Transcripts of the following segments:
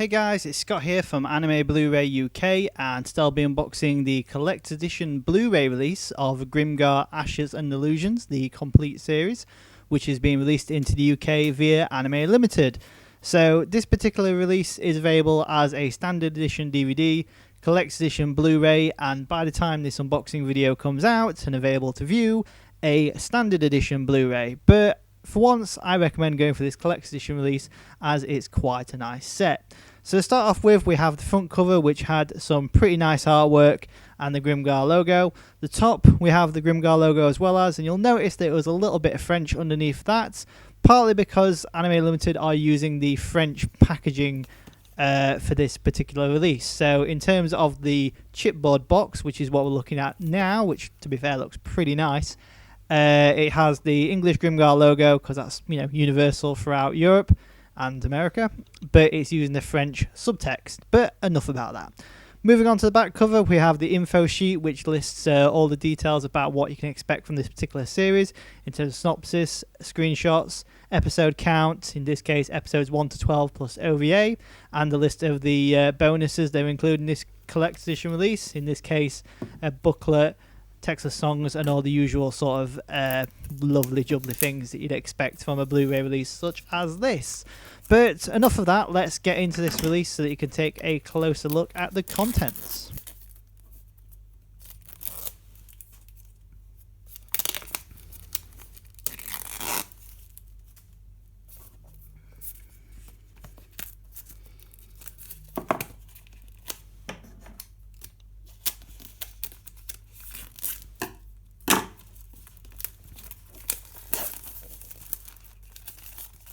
Hey guys, it's Scott here from AnimeBlurayUK, and today I'll be unboxing the Collector's Edition Blu-ray release of Grimgar Ashes and Illusions, the complete series, which is being released into the UK via Anime Limited. So this particular release is available as a standard edition DVD, Collector's Edition Blu-ray, and by the time this unboxing video comes out and available to view, a standard edition Blu-ray. But for once, I recommend going for this Collector's Edition release as it's quite a nice set. So to start off with, we have the front cover, which had some pretty nice artwork and the Grimgar logo. The top, we have the Grimgar logo as well as, and you'll notice that it was a little bit of French underneath that, partly because Anime Limited are using the French packaging for this particular release. So in terms of the chipboard box, which is what we're looking at now, which to be fair looks pretty nice, it has the English Grimgar logo because that's universal throughout Europe and America, but it's using the French subtext. But enough about that. Moving on to the back cover, we have the info sheet, which lists all the details about what you can expect from this particular series in terms of synopsis, screenshots, episode count, in this case episodes 1 to 12 plus OVA, and the list of the bonuses they're including in this collector's edition release, in this case a booklet, text of songs, and all the usual sort of lovely jubbly things that you'd expect from a Blu-ray release such as this. But enough of that, let's get into this release so that you can take a closer look at the contents.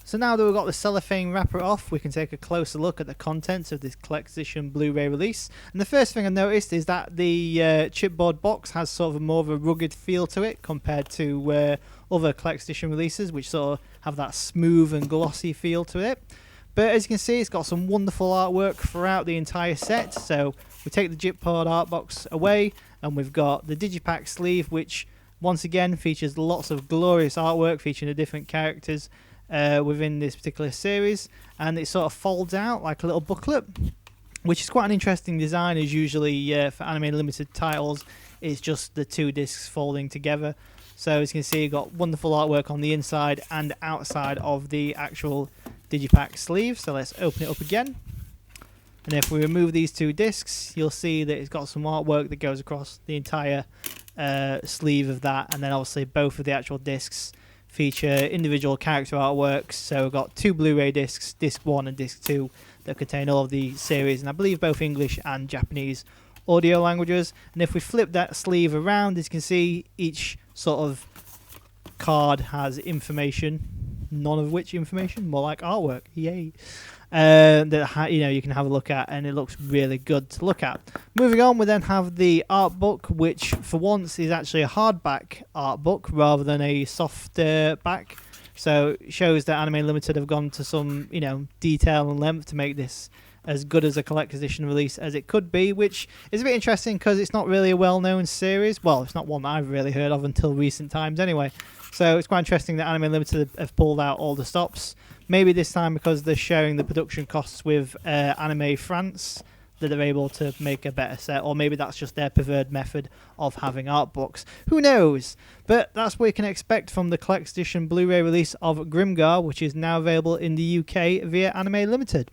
So now that we've got the cellophane wrapper off, we can take a closer look at the contents of this Collector's Edition Blu-ray release. And the first thing I noticed is that the chipboard box has sort of a more of a rugged feel to it compared to other Collector's Edition releases, which sort of have that smooth and glossy feel to it. But as you can see, it's got some wonderful artwork throughout the entire set. So we take the chipboard art box away, and we've got the digipack sleeve, which once again features lots of glorious artwork featuring the different characters within this particular series, and it sort of folds out like a little booklet, which is quite an interesting design, as usually for Anime Limited titles it's just the two discs folding together. So as you can see, you've got wonderful artwork on the inside and outside of the actual digipack sleeve. So let's open it up again, and if we remove these two discs, you'll see that it's got some artwork that goes across the entire sleeve of that, and then obviously both of the actual discs feature individual character artworks. So we've got two Blu-ray discs, disc 1 and disc 2, that contain all of the series, and I believe both English and Japanese audio languages. And if we flip that sleeve around, as you can see, each sort of card has information, none of which information, more like artwork, yay, that you can have a look at, and it looks really good to look at. Moving on, we then have the art book, which for once is actually a hardback art book rather than a soft back. So it shows that Anime Limited have gone to some detail and length to make this as good as a collector's edition release as it could be, which is a bit interesting because it's not really a well-known series. Well, it's not one that I've really heard of until recent times anyway. So it's quite interesting that Anime Limited have pulled out all the stops. Maybe this time because they're sharing the production costs with Anime France, that they're able to make a better set, or maybe that's just their preferred method of having art books. Who knows? But that's what you can expect from the Collector's Edition Blu-ray release of Grimgar, which is now available in the UK via Anime Limited.